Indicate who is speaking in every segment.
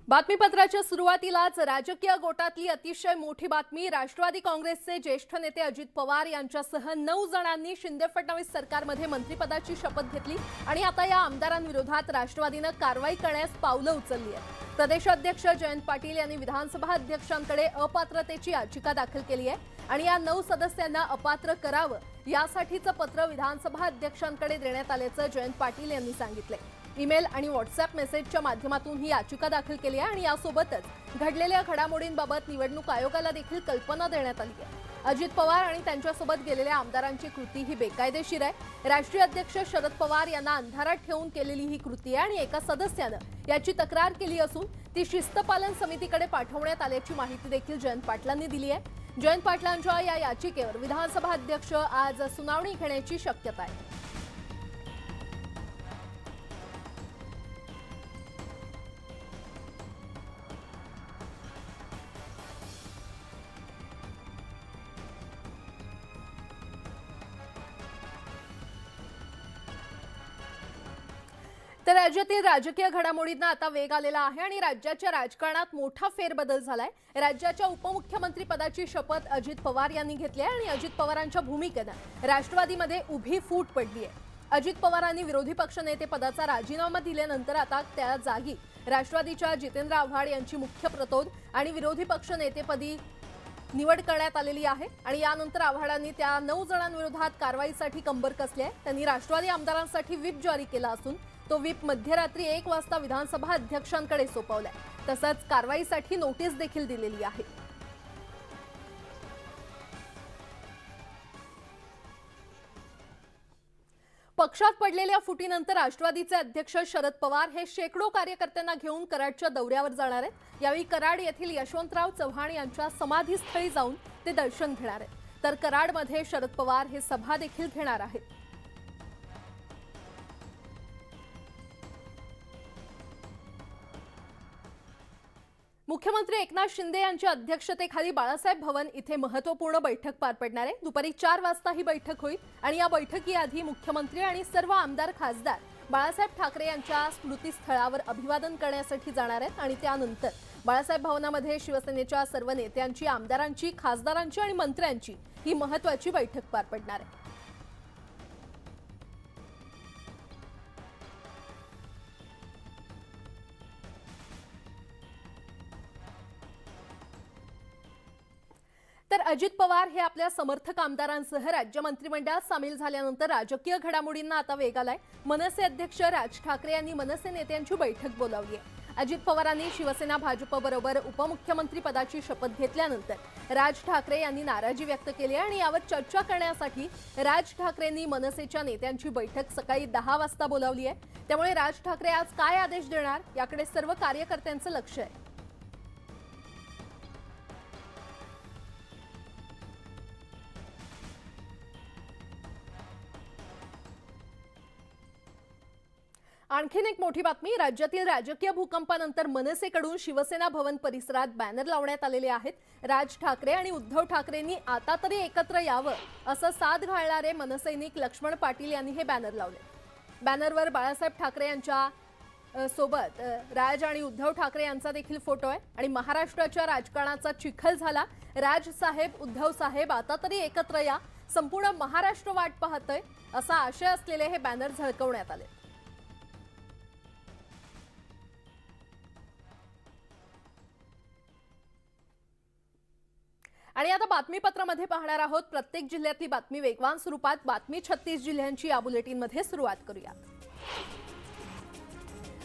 Speaker 1: बातमीपत्राच्या सुरुवातीलाच राजकीय गोटातली अतिशय मोठी बातमी। राष्ट्रवादी काँग्रेसचे ज्येष्ठ नेते अजित पवार यांच्यासह 9 जणांनी शिंदे-फडणवीस सरकारमध्ये मंत्रिपदाची शपथ घेतली आणि आता या आमदारांविरोधात राष्ट्रवादीने कारवाई करण्यास पावलं उचलली आहे। प्रदेशाध्यक्ष जयंत पाटील यांनी विधानसभा अध्यक्षांकडे अपात्रतेची याचिका दाखल केली आहे आणि या 9 सदस्यांना अपात्र करावं यासाठीचं पत्र विधानसभा अध्यक्षांकडे देण्यात आल्याचं जयंत पाटील यांनी सांगितले। ईमेल आणि व्हॉट्सअॅप मेसेजच्या माध्यमातून ही याचिका दाखल केली आहे आणि यासोबतच घडलेल्या घडामोडींबाबत निवडणूक आयोगाला देखील कल्पना देण्यात आली आहे। अजित पवार आणि त्यांच्यासोबत गेलेल्या आमदारांची कृती ही बेकायदेशीर आहे। राष्ट्रीय अध्यक्ष शरद पवार यांना अंधारात ठेवून केलेली ही कृती आहे आणि एका सदस्यानं याची तक्रार केली असून ती शिस्तपालन समितीकडे पाठवण्यात आल्याची माहिती देखील जयंत पाटलांनी दिली आहे। जयंत पाटलांच्या या याचिकेवर विधानसभा अध्यक्ष आज सुनावणी घेण्याची शक्यता आहे। तर राज्यातील राजकीय घडामोडींना आता वेग आलेला आहे आणि राज्याच्या राजकारणात मोठा फेरबदल झालाय। राज्याच्या उपमुख्यमंत्री पदाची शपथ अजित पवार यांनी घेतली आहे आणि अजित पवारांच्या भूमिकेने राष्ट्रवादीमध्ये उभी फूट पडली आहे। अजित पवारांनी विरोधी पक्षनेते पदाचा राजीनामा दिल्यानंतर आता त्या जागी राष्ट्रवादीच्या जितेंद्र आव्हाड यांची मुख्य प्रतोद आणि विरोधी पक्षनेतेपदी निवड करण्यात आलेली आहे आणि यानंतर आव्हाडांनी त्या 9 जणांविरोधात कारवाईसाठी कंबर कसली आहे। त्यांनी राष्ट्रवादी आमदारांसाठी व्हिप जारी केला असून तो व्हिप मध्यरात्री 1 वाजता विधानसभा अध्यक्षांकडे सोपवलाय। तसंच कारवाईसाठी नोटीस देखील दिलेली आहे। पक्षात पडलेल्या फुटीनंतर राष्ट्रवादीचे अध्यक्ष शरद पवार हे शेकडो कार्यकर्त्यांना घेऊन कराडच्या दौऱ्यावर जाणार आहेत। यावेळी कराड येथील यशवंतराव चव्हाण यांच्या समाधीस्थळी जाऊन ते दर्शन घेणार आहेत। तर कराडमध्ये शरद पवार हे सभा देखील घेणार आहेत। मुख्यमंत्री एकनाथ शिंदे यांच्या अध्यक्षतेखाली बाळासाहेब भवन इथे महत्त्वपूर्ण बैठक पार पडणार आहे। दुपारी 4 वाजता ही बैठक होईल आणि या बैठकीआधी मुख्यमंत्री आणि सर्व आमदार खासदार बाळासाहेब ठाकरे यांच्या स्मृतीस्थळावर अभिवादन करण्यासाठी जाणार आहेत आणि त्यानंतर बाळासाहेब भवनामध्ये शिवसेनेच्या सर्व नेत्यांची, आमदारांची, खासदारांची आणि मंत्र्यांची ही महत्त्वाची बैठक पार पडणार आहे। तर अजित पवार हे आपल्या समर्थक आमदारांसह राज्य मंत्रिमंडळात सामील झाल्यानंतर राजकीय घडामोडींना आता वेग आलाय। मनसे अध्यक्ष राज ठाकरे यांनी मनसे नेत्यांची बैठक बोलावली आहे। अजित पवारांनी शिवसेना भाजपबरोबर उपमुख्यमंत्री पदाची शपथ घेतल्यानंतर राज ठाकरे यांनी नाराजी व्यक्त केली आहे आणि यावर चर्चा करण्यासाठी राज ठाकरेंनी मनसेच्या नेत्यांची बैठक सकाळी 10 वाजता बोलावली आहे। त्यामुळे राज ठाकरे आज काय आदेश देणार याकडे सर्व कार्यकर्त्यांचं लक्ष आहे। आणखीन एक मोठी बातमी। राज्यातील राजकीय भूकंपानंतर मनसेकडून शिवसेना भवन परिसरात बॅनर लावण्यात आलेले आहेत। राज ठाकरे आणि उद्धव ठाकरेंनी आता तरी एकत्र यावं असं साद घालणारे मनसैनिक लक्ष्मण पाटील यांनी हे बॅनर लावले। बॅनरवर बाळासाहेब ठाकरे यांच्या सोबत राज आणि उद्धव ठाकरे यांचा देखील फोटो आहे आणि महाराष्ट्राच्या राजकारणाचा चिखल झाला। राज साहेब, उद्धव साहेब आता तरी एकत्र या, संपूर्ण महाराष्ट्र वाट पाहतोय असा आशय असलेले हे बॅनर झळकवण्यात आले। आणि आता बातमीपत्रामध्ये पाहणार आहोत प्रत्येक जिल्ह्यातली बातमी वेगवान स्वरूपात। बातमी 36 जिल्ह्यांची या बुलेटिनमध्ये सुरुवात करूया।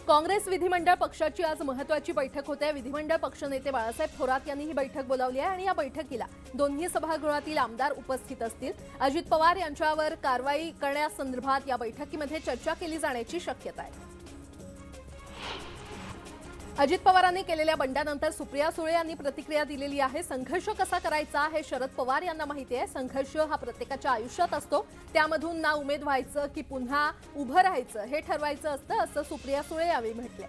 Speaker 1: काँग्रेस विधिमंडळ पक्षाची आज महत्त्वाची बैठक होते। विधिमंडळ पक्षनेते बाळासाहेब थोरात यांनी ही बैठक बोलावली आहे आणि या बैठकीला दोन्ही सभागृहातील आमदार उपस्थित असतील। अजित पवार यांच्यावर कारवाई करण्यासंदर्भात या बैठकीमध्ये चर्चा केली जाण्याची शक्यता आहे। अजित पवारांनी केलेल्या बंडानंतर सुप्रिया सुळे यांनी प्रतिक्रिया दिलेली आहे। संघर्ष कसा करायचा हे शरद पवार यांना माहिती आहे। संघर्ष हा प्रत्येकाच्या आयुष्यात असतो, त्यामधून ना उमेद व्हायचं की पुन्हा उभं राहायचं हे ठरवायचं असतं असं सुप्रिया सुळे यावेळी म्हटले।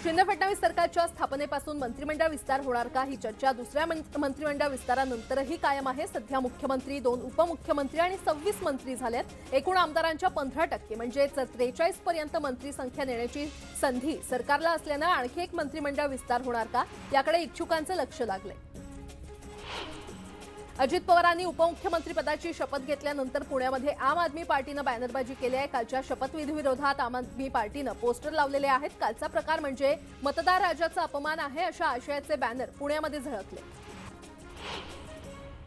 Speaker 1: शिंदे फडणवीस सरकारच्या स्थापनेपासून मंत्रिमंडळ विस्तार होणार का ही चर्चा दुसऱ्या मंत्रिमंडळ विस्तारानंतरही कायम आहे। सध्या मुख्यमंत्री, 2 उपमुख्यमंत्री आणि 26 मंत्री झालेत। एकूण आमदारांच्या 15% म्हणजे 43 पर्यंत मंत्री संख्या नेण्याची संधी सरकारला असल्यानं आणखी एक मंत्रिमंडळ विस्तार होणार का याकडे इच्छुकांचं लक्ष लागलंय। अजित पवारांनी उपमुख्यमंत्रीपदाची शपथ घेतल्यानंतर पुण्यामध्ये आम आदमी पार्टीनं बॅनरबाजी केली आहे। कालच्या शपथविधीविरोधात आम आदमी पार्टीनं पोस्टर लावलेले आहेत। कालचा प्रकार म्हणजे मतदार राजाचा अपमान आहे अशा आशयाचे बॅनर पुण्यामध्ये झळकले।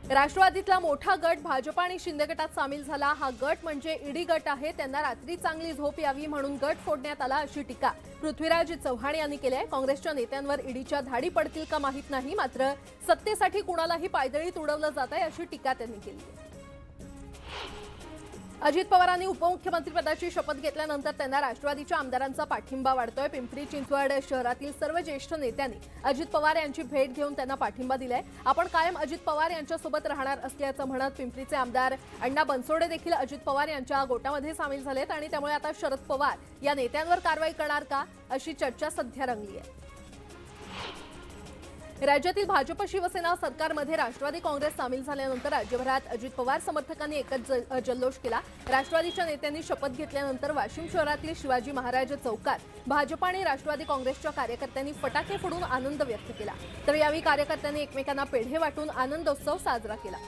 Speaker 1: राष्ट्रवादीतला मोठा गट भाजप आणि शिंदे गटात सामील झाला। हा गट म्हणजे ईडी गट आहे। त्यांना रात्री चांगली झोप यावी म्हणून गट फोडण्यात आला अशी टीका पृथ्वीराज चव्हाण यांनी केली आहे। काँग्रेसच्या नेत्यांवर ईडीच्या धाडी पडतील का माहित नाही, मात्र सत्तेसाठी कुणालाही पायदळीत उडवलं जात आहे अशी टीका त्यांनी केली आहे। अजित पवारांनी उपमुख्यमंत्रीपदाची शपथ घेतल्यानंतर त्यांना राष्ट्रवादीच्या आमदारांचा पाठिंबा वाढतोय। पिंपरी चिंचवड शहरातील सर्व ज्येष्ठ नेत्यांनी अजित पवार यांची भेट घेऊन त्यांना पाठिंबा दिलाय। आपण कायम अजित पवार यांच्यासोबत राहणार असल्याचं म्हणत पिंपरीचे आमदार अण्णा बनसोडे देखील अजित पवार यांच्या गोटामध्ये सामील झालेत आणि त्यामुळे आता शरद पवार या नेत्यांवर कारवाई करणार का अशी चर्चा सध्या रंगली आहे। राज्यातील भाजप शिवसेना सरकारमध्ये राष्ट्रवादी काँग्रेस सामील झाल्यानंतर राज्यभरात अजित पवार समर्थकांनी एकच जल्लोष केला। राष्ट्रवादीच्या नेत्यांनी शपथ घेतल्यानंतर वाशिम शहरातील शिवाजी महाराज चौकात भाजप आणि राष्ट्रवादी काँग्रेसच्या कार्यकर्त्यांनी फटाके फोडून आनंद व्यक्त केला। तर यावेळी कार्यकर्त्यांनी एकमेकांना पेढे वाटून आनंदोत्सव साजरा केला।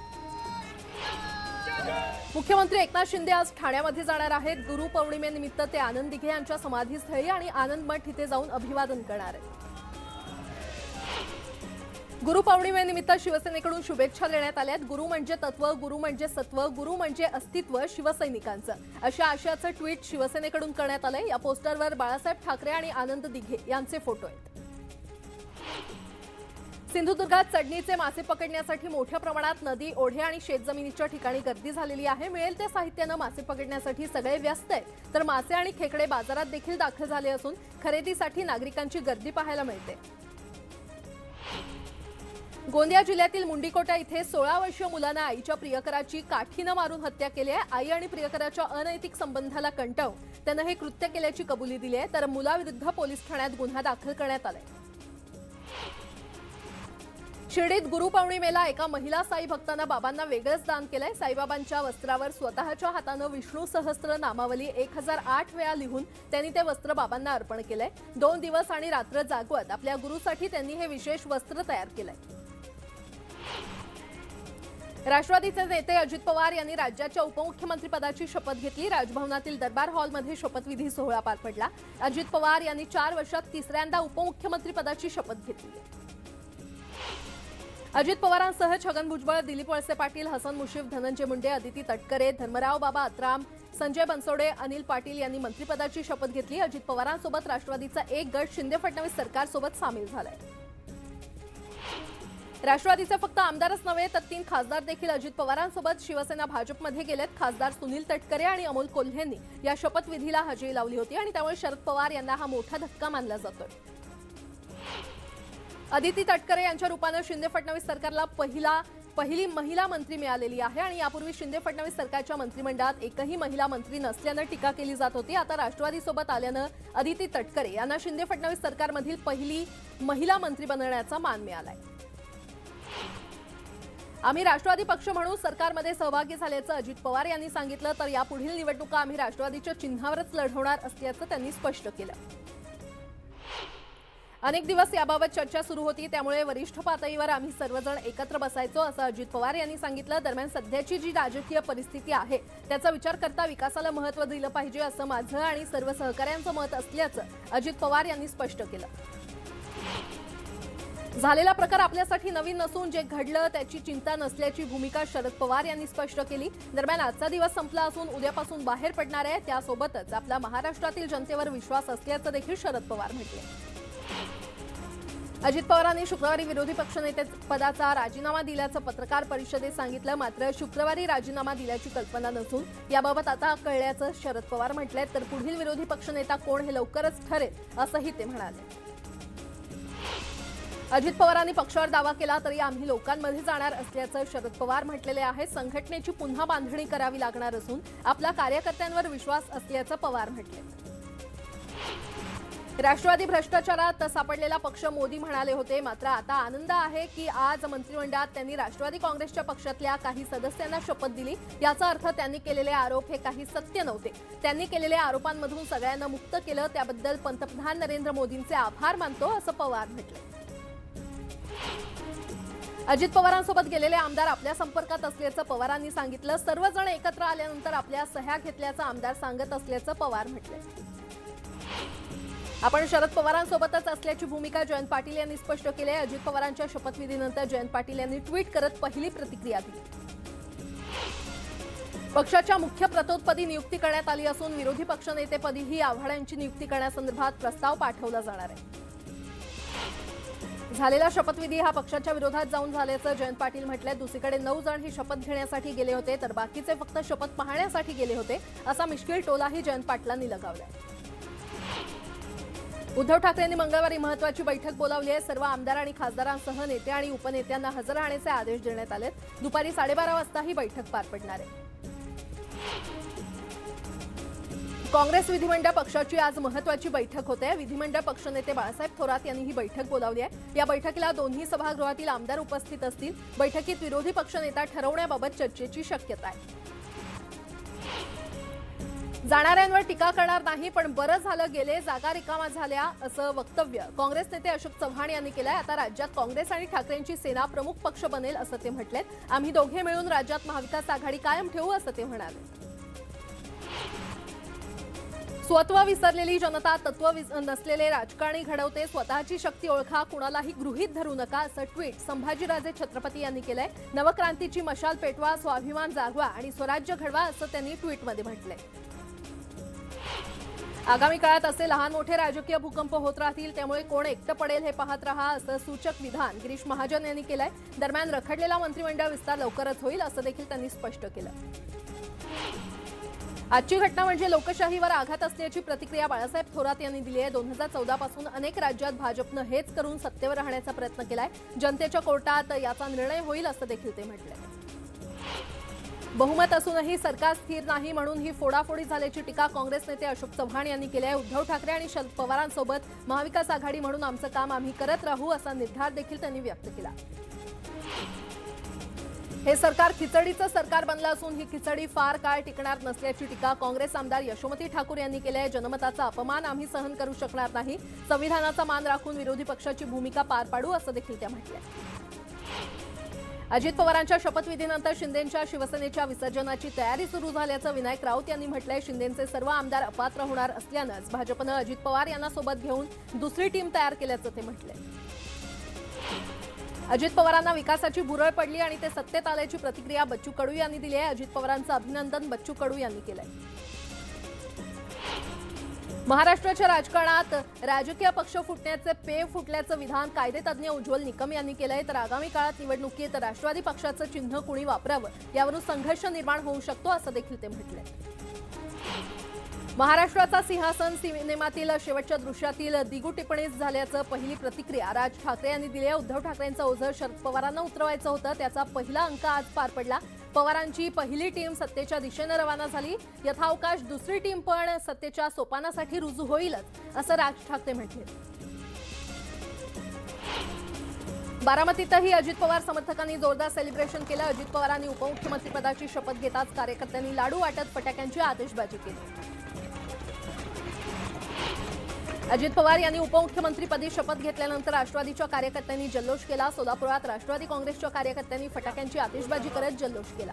Speaker 1: मुख्यमंत्री एकनाथ शिंदे आज ठाण्यामध्ये जाणार आहेत। गुरुपौर्णिमेनिमित्त ते आनंद दिघे यांच्या समाधीस्थळी आणि आनंद मठ इथे जाऊन अभिवादन करणार आहेत। गुरुपौर्णिमेनिमित्त शिवसेनेकडून शुभेच्छा देण्यात आल्यात। गुरु म्हणजे तत्व, गुरु म्हणजे सत्व, गुरु म्हणजे अस्तित्व शिवसैनिकांचं अशा आशयाचं ट्विट शिवसेनेकडून करण्यात आलंय। या पोस्टरवर बाळासाहेब ठाकरे आणि आनंद दिघे यांचे फोटो आहेत। सिंधुदुर्गात चढणीचे मासे पकडण्यासाठी मोठ्या प्रमाणात नदी, ओढे आणि शेतजमिनीच्या ठिकाणी गर्दी झालेली आहे। मिळेल त्या साहित्यानं मासे पकडण्यासाठी सगळे व्यस्त आहेत, तर मासे आणि खेकडे बाजारात देखील दाखल झाले असून खरेदीसाठी नागरिकांची गर्दी पाहायला मिळते। गोंदिया जिल्ह्यातील मुंडीकोटा इथे 16 वर्षीय मुलानं आईच्या प्रियकराची काठीनं मारून हत्या केली आहे। आई आणि प्रियकराच्या अनैतिक संबंधाला कंटाळून त्यानं हे कृत्य केल्याची कबुली दिली आहे, तर मुलाविरुद्ध पोलीस ठाण्यात गुन्हा दाखल करण्यात आलाय। शिर्डीत गुरुपौर्णिमेला एका महिला साई भक्तानं बाबांना वेगळंच दान केलंय। साईबाबांच्या वस्त्रावर स्वतःच्या हातानं विष्णू सहस्त्र नामावली 1008 वेळा लिहून त्यांनी ते वस्त्र बाबांना अर्पण केलंय। 2 दिवस आणि रात्र जागवत आपल्या गुरुसाठी त्यांनी हे विशेष वस्त्र तयार केलंय। राष्ट्रवादीचे नेते अजित पवार यांनी राज्याच्या उपमुख्यमंत्रीपदाची शपथ घेतली। राजभवनातील दरबार हॉलमध्ये शपथविधी सोहळा पार पडला। अजित पवार यांनी 4 वर्षात तिसऱ्यांदा उपमुख्यमंत्रीपदाची शपथ घेतली। अजित पवारांसह छगन भुजबळ, दिलीप वळसे पाटील, हसन मुश्रीफ, धनंजय मुंडे, अदिती तटकरे, धर्मराव बाबा अत्राम, संजय बनसोडे, अनिल पाटील यांनी मंत्रिपदाची शपथ घेतली। अजित पवारांसोबत राष्ट्रवादीचा एक गट शिंदे फडणवीस सरकारसोबत सामील झालाय। राष्ट्रवादीचे फक्त आमदारच नव्हे तर 3 खासदार देखील अजित पवारांसोबत शिवसेना भाजपमध्ये गेलेत। खासदार सुनील तटकरे आणि अमोल कोल्हेंनी या शपथविधीला हजेरी लावली होती आणि त्यामुळे शरद पवार यांना हा मोठा धक्का मानला जातोय। अदिती तटकरे यांच्या रूपानं शिंदे फडणवीस सरकारला पहिली महिला मंत्री मिळालेली आहे आणि यापूर्वी शिंदे फडणवीस सरकारच्या मंत्रिमंडळात एकही महिला मंत्री नसल्यानं टीका केली जात होती। आता राष्ट्रवादीसोबत आल्यानं अदिती तटकरे यांना शिंदे फडणवीस सरकारमधील पहिली महिला मंत्री बनण्याचा मान मिळालाय। आम्ही राष्ट्रवादी पक्ष म्हणून सरकारमध्ये सहभागी झाल्याचं अजित पवार यांनी सांगितलं, तर यापुढील निवडणुका आम्ही राष्ट्रवादीच्या चिन्हावरच लढवणार असल्याचं त्यांनी स्पष्ट केलं। अनेक दिवस याबाबत चर्चा सुरू होती, त्यामुळे वरिष्ठ पातळीवर आम्ही सर्वजण एकत्र बसायचो असं अजित पवार यांनी सांगितलं। दरम्यान सध्याची जी राजकीय परिस्थिती आहे त्याचा विचार करता विकासाला महत्त्व दिलं पाहिजे असं माझं आणि सर्व सहकाऱ्यांचं मत असल्याचं अजित पवार यांनी स्पष्ट केलं। झालेला प्रकार आपल्यासाठी नवीन नसून जे घडलं त्याची चिंता नसल्याची भूमिका शरद पवार यांनी स्पष्ट केली। दरम्यान आजचा दिवस संपला असून उद्यापासून बाहेर पडणार आहे, त्यासोबतच आपला महाराष्ट्रातील जनतेवर विश्वास असल्याचं देखील शरद पवार म्हटले। अजित पवारांनी शुक्रवारी विरोधी पक्षनेतेपदाचा राजीनामा दिल्याचं पत्रकार परिषदेत सांगितलं, मात्र शुक्रवारी राजीनामा दिल्याची कल्पना नसून याबाबत आता कळल्याचं शरद पवार म्हटलंय, तर पुढील विरोधी पक्षनेता कोण हे लवकरच ठरेल असंही ते म्हणाले। अजित पवारांनी पक्षावर दावा केला तरी आम्ही लोकांमध्ये जाणार असल्याचं शरद पवार म्हटलेले आहे। संघटनेची पुन्हा बांधणी करावी लागणार असून आपल्या कार्यकर्त्यांवर विश्वास असल्याचं पवार म्हटले। राष्ट्रवादी भ्रष्टाचारात सापडलेला पक्ष मोदी म्हणाले होते. मात्र आता आनंद आहे की आज मंत्रिमंडळात त्यांनी राष्ट्रवादी काँग्रेसच्या पक्षातल्या काही सदस्यांना शपथ दिली. याचा अर्थ त्यांनी केलेले आरोप हे काही सत्य नव्हते. त्यांनी केलेल्या आरोपांमधून सगळ्यांना मुक्त केलं. त्याबद्दल पंतप्रधान नरेंद्र मोदींचे आभार मानतो असं पवार म्हटले. अजित पवारांसोबत गेलेले आमदार आपल्या संपर्कात असल्याचं पवारांनी सांगितलं. सर्वजण एकत्र आल्यानंतर आपल्या सह्या घेतल्याचं आमदार सांगत असल्याचं पवार म्हटले. आपण शरद पवारांसोबतच असल्याची भूमिका जयंत पाटील यांनी स्पष्ट केली आहे. अजित पवारांच्या शपथविधीनंतर जयंत पाटील यांनी ट्विट करत पहिली प्रतिक्रिया दिली. पक्षाच्या मुख्य प्रतोदपदी नियुक्ती करण्यात आली असून विरोधी पक्षनेतेपदीही आव्हाड यांची नियुक्ती करण्यासंदर्भात प्रस्ताव पाठवला जाणार आहे. झालेला शपथविधी हा पक्षाच्या विरोधात जाऊन झाल्याचं जयंत पाटील म्हटलंय. दुसरीकडे 9 जण ही शपथ घेण्यासाठी गेले होते तर बाकीचे फक्त शपथ पाहण्यासाठी गेले होते असा मिश्किल टोलाही जयंत पाटलांनी लगावलाय. उद्धव ठाकरेंनी मंगळवारी महत्त्वाची बैठक बोलावली आहे. सर्व आमदार आणि खासदारांसह नेते आणि उपनेत्यांना हजर राहण्याचे आदेश देण्यात आले. दुपारी 12:30 वाजता ही बैठक पार पडणार आहे. काँग्रेस विधिमंडळ पक्षाची आज महत्त्वाची बैठक होते. विधिमंडळ पक्षनेते बाळासाहेब थोरात यांनी ही बैठक बोलावली आहे. या बैठकीला दोन्ही सभागृहातील आमदार उपस्थित असतील. बैठकीत विरोधी पक्षनेता ठरवण्याबाबत चर्चेची शक्यता आहे. जाणाऱ्यांवर टीका करणार नाही पण बरं झालं गेले जागा रिकामा झाल्या असं वक्तव्य काँग्रेस नेते अशोक चव्हाण यांनी केलंय. आता राज्यात काँग्रेस आणि ठाकरेंची सेना प्रमुख पक्ष बनेल असं ते म्हटलेत. आम्ही दोघे मिळून राज्यात महाविकास आघाडी कायम ठेवू असं ते म्हणाले. स्वत्व विसरलेली जनता तत्व नसलेले राजकारणी घडवते. स्वतःची शक्ती ओळखा, कुणालाही गृहीत धरू नका असं ट्विट संभाजीराजे छत्रपती यांनी केलंय. नवक्रांतीची मशाल पेटवा, स्वाभिमान जागवा आणि स्वराज्य घडवा असं त्यांनी ट्विटमध्ये म्हटलंय. आगामी काळात असे लहान मोठे राजकीय भूकंप होत राहतील. त्यामुळे कोण एकटं पडेल हे पाहत रहा असं सूचक विधान गिरीश महाजन यांनी केलंय. दरम्यान रखडलेला मंत्रिमंडळ विस्तार लवकरच होईल असं देखील त्यांनी स्पष्ट केलं. आजची घटना म्हणजे लोकशाहीवर आघात असल्याची प्रतिक्रिया बाळासाहेब थोरात यांनी दिली आहे. 2014 पासून अनेक राज्यात भाजपनं हेच करून सत्तेवर राहण्याचा प्रयत्न केलाय. जनतेच्या कोर्टात याचा निर्णय होईल असं देखील ते म्हटलंय. बहुमत असूनही सरकार स्थिर नाही म्हणून ही फोडाफोडी झाल्याची टीका काँग्रेस नेते अशोक चव्हाण यांनी केली आहे. उद्धव ठाकरे आणि शरद पवारांसोबत महाविकास आघाडी म्हणून आमचं काम आम्ही करत राहू असा निर्धार देखील त्यांनी व्यक्त केला. हे सरकार खिचडीचं सरकार बनलं असून ही खिचडी फार काळ टिकणार नसल्याची टीका काँग्रेस आमदार यशोमती ठाकूर यांनी केली आहे. जनमताचा अपमान आम्ही सहन करू शकणार नाही. संविधानाचा मान राखून विरोधी पक्षाची भूमिका पार पाडू असं देखील त्या म्हटलंय. अजित पवारांच्या शपथविधीनंतर शिंदेंच्या शिवसेनेच्या विसर्जनाची तयारी सुरू झाल्याचं विनायक राऊत यांनी म्हटलंय. शिंदेंचे सर्व आमदार अपात्र होणार असल्यानंच भाजपनं अजित पवार यांना सोबत घेऊन दुसरी टीम तयार केल्याचं ते म्हटलंय. अजित पवारांना विकासाची भुरळ पडली आणि ते सत्तेत आल्याची प्रतिक्रिया बच्चू कडू यांनी दिली आहे. अजित पवारांचं अभिनंदन बच्चू कडू यांनी केलंय. महाराष्ट्राच्या राजकारणात राजकीय पक्ष फुटण्याचे पेव फुटल्याचं विधान कायदेतज्ञ उज्ज्वल निकम यांनी केलंय. तर आगामी काळात निवडणुकीत राष्ट्रवादी पक्षाचं चिन्ह कुणी वापरावं यावरून संघर्ष निर्माण होऊ शकतो असं देखील ते म्हटलंय. महाराष्ट्राचा सिंहासन सिनेमातील शेवटच्या दृश्यातील दिगू टिप्पणीस झाल्याचं पहिली प्रतिक्रिया राज ठाकरे यांनी दिली आहे. उद्धव ठाकरेंचं ओझं शरद पवारांना उतरवायचं होतं. त्याचा पहिला अंक आज पार पडला. पवारांची पहिली टीम सत्तेच्या दिशेने रवाना झाली. यथावकाश दुसरी टीम पण सत्तेच्या सोपानासाठी रुजू होईलच असं राज ठाकरे म्हटले. बारामतीतही अजित पवार समर्थकांनी जोरदार सेलिब्रेशन केलं. अजित पवारांनी उपमुख्यमंत्रीपदाची शपथ घेताच कार्यकर्त्यांनी लाडू वाटत फटाक्यांची आतिषबाजी केली. अजित पवार यांनी उपमुख्यमंत्रीपदी शपथ घेतल्यानंतर राष्ट्रवादीच्या कार्यकर्त्यांनी जल्लोष केला. सोलापुरात राष्ट्रवादी काँग्रेसच्या कार्यकर्त्यांनी फटाक्यांची आतिषबाजी करत जल्लोष केला.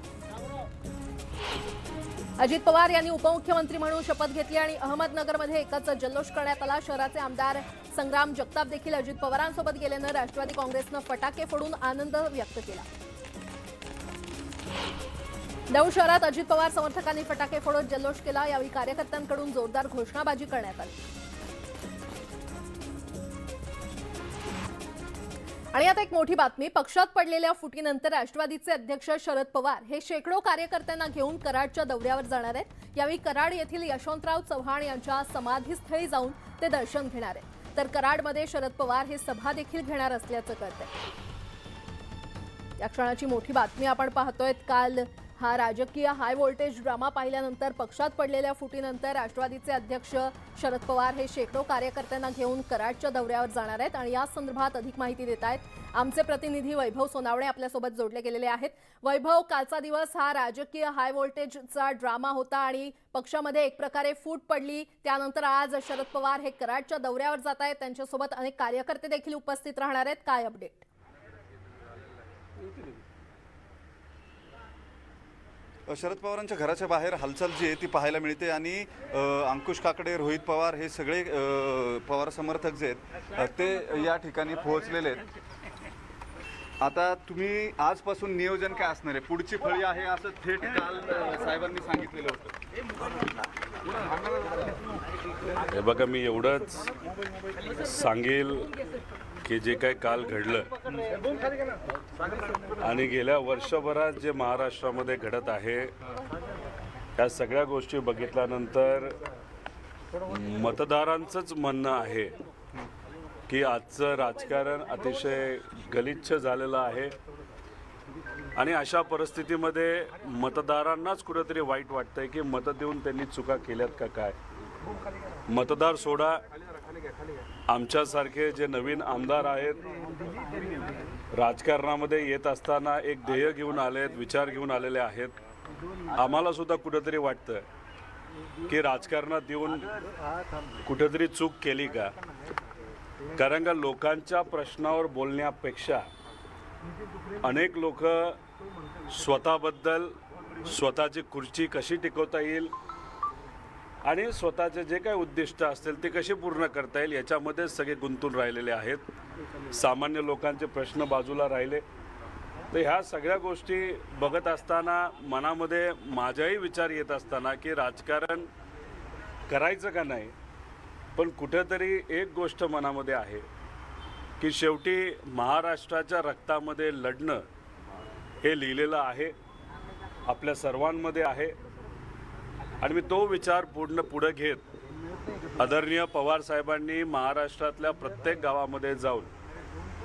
Speaker 1: अजित पवार यांनी उपमुख्यमंत्री म्हणून शपथ घेतली आणि अहमदनगरमध्ये एकच जल्लोष करण्यात आला. शहराचे आमदार संग्राम जगताप देखील अजित पवारांसोबत गेल्यानं राष्ट्रवादी काँग्रेसनं फटाके फोडून आनंद व्यक्त केला. दौंड शहरात अजित पवार समर्थकांनी फटाके फोडत जल्लोष केला. यावेळी कार्यकर्त्यांकडून जोरदार घोषणाबाजी करण्यात आली. आणि आता एक मोठी बातमी. पक्षात पडलेल्या फुटीनंतर राष्ट्रवादीचे अध्यक्ष शरद पवार हे शेकडो कार्यकर्त्यांना घेऊन कराडच्या दौऱ्यावर जाणार आहेत. यावेळी कराड येथील यशवंतराव चव्हाण यांच्या समाधीस्थळी जाऊन ते दर्शन घेणार आहेत. तर कराडमध्ये शरद पवार हे सभा देखील घेणार असल्याचं कळतंय. या क्षणाची मोठी बातमी आपण पाहतोय. काल हा राजकीय हाय व्होल्टेज ड्रामा पाहिल्यानंतर पक्षात पडलेल्या फुटीनंतर राष्ट्रवादीचे अध्यक्ष शरद पवार हे शेकडो कार्यकर्त्यांना घेऊन कराडच्या दौऱ्यावर जाणार आहेत आणि या संदर्भात अधिक माहिती देत आहेत आमचे प्रतिनिधी वैभव सोनावणे आपल्यासोबत जोडले गेलेले आहेत। वैभव, कालचा दिवस हा राजकीय हाय व्होल्टेजचा ड्रामा होता आणि पक्षामध्ये एक प्रकारे फूट पडली, त्यानंतर आज शरद पवार हे कराडच्या दौऱ्यावर जात आहेत, त्यांच्यासोबत अनेक कार्यकर्ते देखील उपस्थित राहणार आहेत। काय अपडेट?
Speaker 2: शरद पवारांच्या घराच्या बाहेर हालचाल जी आहे ती पाहायला मिळते आणि अंकुश काकडे, रोहित पवार हे सगळे पवार समर्थक जे आहेत ते या ठिकाणी पोहोचलेले आहेत। आता तुम्ही आजपासून नियोजन काय असणार आहे? पुढची फळी आहे असं थेट काल साहेबांनी सांगितलेलं होतं।
Speaker 3: हे बघा, मी एवढंच सांगेल की जे काही काल घडलं आणि गेल्या वर्षभरात जे महाराष्ट्रामध्ये घडत आहे त्या सगळ्या गोष्टी बघितल्यानंतर मतदारांचंच म्हणणं आहे की आजचं राजकारण अतिशय गलिच्छ झालेलं आहे आणि अशा परिस्थितीमध्ये मतदारांनाच कुठेतरी वाईट वाटतंय की मतं देऊन त्यांनी चुका केल्यात का काय। मतदार सोडा, आमच्यासारखे जे नवीन आमदार आहेत राजकारणामध्ये येत असताना एक ध्येय घेऊन आलेत, विचार घेऊन आलेले आहेत, आम्हाला सुद्धा कुठेतरी वाटतं की राजकारणात येऊन कुठेतरी चूक केली का। कारण का लोकांच्या प्रश्नावर बोलण्यापेक्षा अनेक लोक स्वतःबद्दल, स्वतःची खुर्ची कशी टिकवता येईल आणि स्वतःचे जे काही उद्दिष्ट असतील ते कसे पूर्ण करता येईल याच्यामध्ये सगळे गुंतून राहिलेले आहेत। सामान्य लोकांचे प्रश्न बाजूला राहिले तर ह्या सगळ्या गोष्टी बघत असताना मनामध्ये माझाही विचार येत असताना की राजकारण करायचं का नाही, पण कुठेतरी एक गोष्ट मनामध्ये आहे की शेवटी महाराष्ट्राच्या रक्तामध्ये लढणं हे लिहिलेलं आहे, आपल्या सर्वांमध्ये आहे आणि मी तो विचार पुढे घेत आदरणीय पवार साहेबांनी महाराष्ट्रातल्या प्रत्येक गावामध्ये जाऊन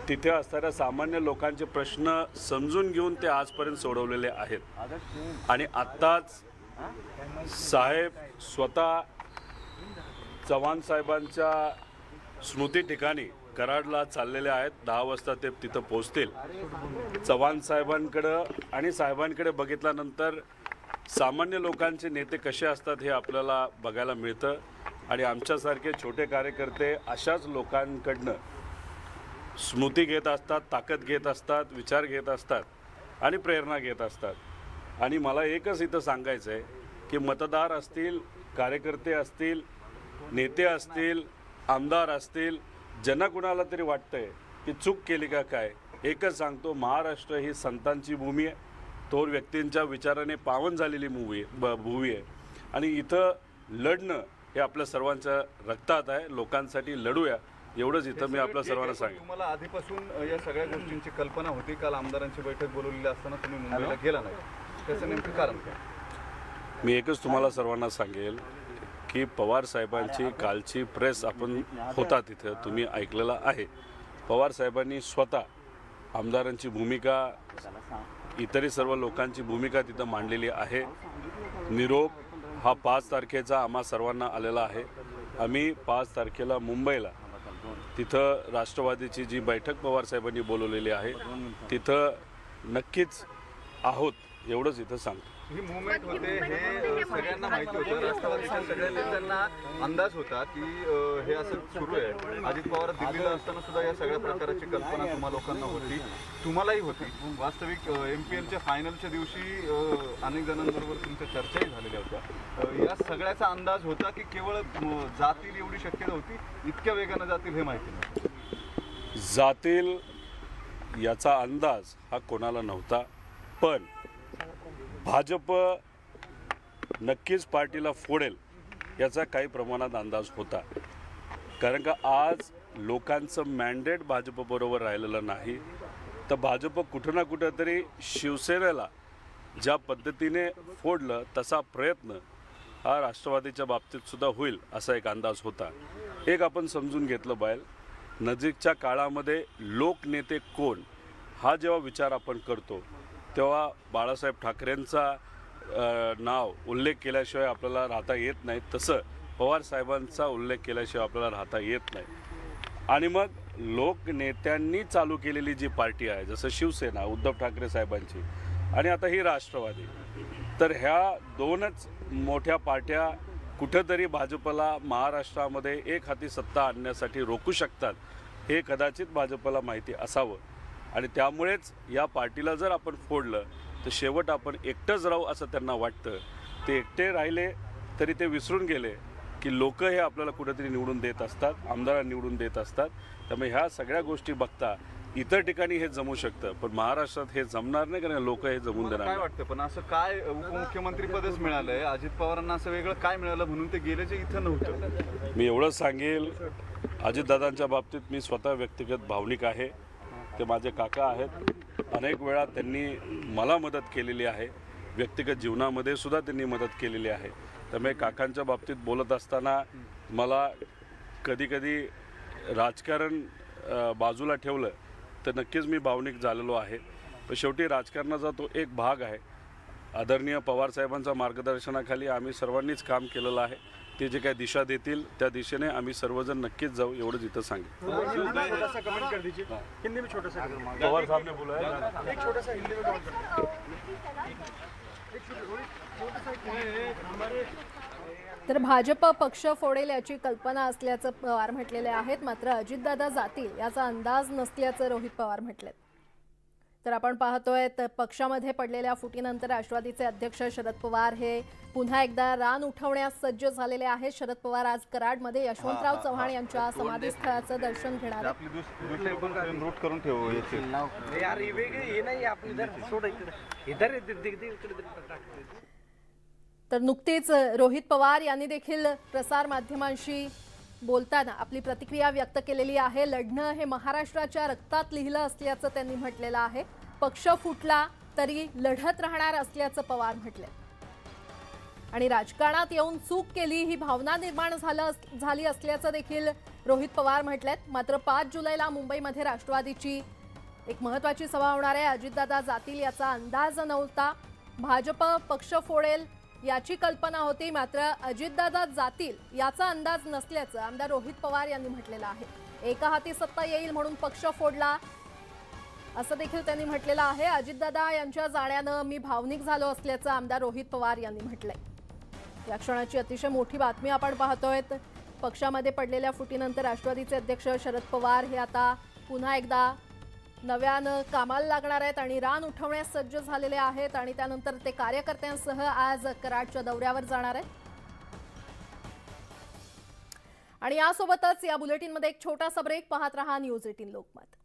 Speaker 3: तिथे असणाऱ्या सामान्य लोकांचे प्रश्न समजून घेऊन ते आजपर्यंत सोडवलेले आहेत आणि आत्ताच साहेब स्वतः चव्हाण साहेबांच्या स्मृती ठिकाणी कराडला चाललेले आहेत। 10 वाजता ते तिथं पोहोचतील। चव्हाण साहेबांकडं आणि साहेबांकडे बघितल्यानंतर सामान्य लोकांचे नेते कसे असतात हे आपल्याला बघायला मिळतं आणि आमच्यासारखे छोटे कार्यकर्ते अशाच लोकांकडनं स्मृती घेत असतात, ताकद घेत असतात, विचार घेत असतात आणि प्रेरणा घेत असतात। आणि मला एकच इथं सांगायचं आहे की मतदार असतील, कार्यकर्ते असतील, नेते असतील, आमदार असतील, ज्यांना कुणाला तरी वाटतंय की चूक केली का काय, एकच सांगतो, महाराष्ट्र ही संतांची भूमी आहे, थोर व्यक्तींच्या विचाराने पावन झालेली भूमी आहे आणि इथं लढणं हे आपल्या सर्वांच्या रक्तात आहे। लोकांसाठी लढूया एवढंच इथं मी आपल्या सर्वांना सांगेन।
Speaker 2: तुम्हाला आधीपासून या सगळ्या गोष्टींची कल्पना होती? काल आमदारांची बैठक बोलवलेली असताना तुम्ही मुंबईला गेला नाही, त्याचं नेमकं कारण काय?
Speaker 3: मी एकच तुम्हाला सर्वांना सांगेल की पवार साहेबांची कालची प्रेस आपण होता तिथं तुम्ही ऐकलेला आहे। पवार साहेबांनी स्वतः आमदारांची भूमिका, इतरही सर्व लोकांची भूमिका तिथं मांडलेली आहे। निरोप हा 5 तारखेचा आम्हा सर्वांना आलेला आहे। आम्ही 5 तारखेला मुंबईला तिथं राष्ट्रवादीची जी बैठक पवार साहेबांनी बोलवलेली आहे तिथं नक्कीच आहोत एवढंच इथं सांगतो।
Speaker 2: ही मुवमेंट होते हे सगळ्यांना माहिती होतं, राष्ट्रवादीच्या सगळ्या नेत्यांना अंदाज होता की हे असं सुरू आहे। अजित पवार दिल्लीला असताना सुद्धा या सगळ्या प्रकाराची कल्पना तुम्हा लोकांना होती, तुम्हालाही होती। वास्तविक MPLच्या फायनलच्या दिवशी अनेक जणांबरोबर तुमच्या चर्चाही झालेल्या होत्या। या सगळ्याचा अंदाज होता की केवळ जातील एवढी शक्यता होती, इतक्या वेगानं जातील हे माहिती नव्हतं?
Speaker 3: जातील याचा अंदाज हा कोणाला नव्हता, पण भाजप नक्कीच पार्टीला फोडेल याचा काही प्रमाणात अंदाज होता। कारण का आज लोकांचं मॅन्डेट भाजपबरोबर राहिलेलं नाही, तर भाजप कुठं ना कुठं तरी शिवसेनेला ज्या पद्धतीने फोडलं तसा प्रयत्न हा राष्ट्रवादीच्या बाबतीत सुद्धा होईल असा एक अंदाज होता। एक आपण समजून घेतलं पाहिजे, नजीकच्या काळामध्ये लोकनेते कोण हा जेव्हा विचार आपण करतो तेव्हा बाळासाहेब ठाकरेंचा नाव उल्लेख केल्याशिवाय आपल्याला राहता येत नाही, तसं पवार साहेबांचा उल्लेख केल्याशिवाय आपल्याला राहता येत नाही. आणि मग लोकनेत्यांनी चालू केलेली जी पार्टी आहे, जसं शिवसेना उद्धव ठाकरे साहेबांची आणि आता ही राष्ट्रवादी, तर ह्या दोनच मोठ्या पार्ट्या कुठंतरी भाजपला महाराष्ट्रामध्ये एक हाती सत्ता आणण्यासाठी रोखू शकतात, हे कदाचित भाजपला माहिती असावं. आणि त्यामुळेच या पार्टीला जर आपण फोडलं तर शेवट आपण एकटंच राहू असं त्यांना वाटतं. ते एकटे राहिले तरी ते विसरून गेले की लोक हे आपल्याला कुठेतरी निवडून देत असतात, आमदार निवडून देत असतात. त्यामुळे ह्या सगळ्या गोष्टी बघता इतर ठिकाणी हे जमू शकतं, पण महाराष्ट्रात हे जमणार नाही, कारण लोक हे जमून देणार
Speaker 2: काय
Speaker 3: नाही.
Speaker 2: वाटतं पण असं काय उपमुख्यमंत्री पदच मिळालंय अजित पवारांना, असं वेगळं काय मिळालं म्हणून ते गेले जे इथं नव्हतं?
Speaker 3: मी एवढंच सांगेल, अजितदादांच्या बाबतीत मी स्वतः व्यक्तिगत भावनिक आहे. ते माझे काका आहेत. अनेक वेळा त्यांनी मला मदत केलेली आहे, व्यक्तिगत जीवनामध्ये सुद्धा त्यांनी मदत केलेली आहे. त्यामुळे काकांच्या बाबतीत बोलत असताना मला कधीकधी राजकारण बाजूला ठेवलं तर नक्कीच मी भावनिक झालेलो आहे. पण शेवटी राजकारणाचा तो एक भाग आहे. आदरणीय पवारसाहेबांच्या मार्गदर्शनाखाली आम्ही सर्वांनीच काम केलेलं आहे. ते जे काही दिशा देतील त्या दिशेने आम्ही सर्वजण नक्कीच जाऊ, एवढंच इथं सांगेल. पवार साहब ने बोला है
Speaker 1: तर भाजप पक्ष फोडेल याची कल्पना असल्याचं पवार म्हटलेले आहेत, मात्र अजितदादा जातील याचा अंदाज नसल्याचं रोहित पवार म्हटलेत. तर आपण पाहतोय तर पक्षामध्ये पडलेल्या फुटीनंतर राष्ट्रवादीचे अध्यक्ष शरद पवार हे पुन्हा एकदा रान उठवण्यास सज्ज झालेले आहेत. शरद पवार आज कराडमध्ये यशवंतराव चव्हाण यांच्या समाधीस्थळाचं दर्शन घेणार आहेत.
Speaker 2: आपली दुसरी पण रूट करून ठेवू याची.
Speaker 4: यार ये वेगळी हे नाही आपली इधर सोड इधर
Speaker 1: तर नुकतीच रोहित पवार यांनी देखील प्रसार माध्यमांशी बोलताना आपली प्रतिक्रिया व्यक्त केलेली आहे. लढणं हे महाराष्ट्राच्या रक्तात लिहिलं असल्याचं त्यांनी म्हटलेलं आहे. पक्ष फुटला तरी लढत राहणार असल्याचं पवार म्हटले. आणि राजकारणात येऊन चूक केली ही भावना निर्माण झाली असल्याचं देखील रोहित पवार म्हटलेत. मात्र 5 जुलैला मुंबईमध्ये राष्ट्रवादीची एक महत्त्वाची सभा होणार आहे. अजितदादा जातील याचा अंदाज नव्हता. भाजप पक्ष फोडेल याची कल्पना होती, मात्र अजितदादा जातील याचा अंदाज नसल्याचं आमदार रोहित पवार यांनी म्हटलेलं आहे. एका हाती सत्ता येईल म्हणून पक्ष फोडला असं देखील त्यांनी म्हटलेलं आहे. अजितदादा यांच्या जाण्यानं मी भावनिक झालो असल्याचं आमदार रोहित पवार यांनी म्हटलंय. या क्षणाची अतिशय मोठी बातमी आपण पाहतोय. पक्षामध्ये पडलेल्या फुटीनंतर राष्ट्रवादीचे अध्यक्ष शरद पवार हे आता पुन्हा एकदा नव्यानं कामाला लागणार आहेत आणि रान उठवण्यास सज्ज झालेले आहेत. आणि त्यानंतर ते कार्यकर्त्यांसह आज कराडच्या दौऱ्यावर जाणार आहेत. आणि यासोबतच या बुलेटिनमध्ये एक छोटासा ब्रेक. पाहत रहा न्यूज 18 लोकमत.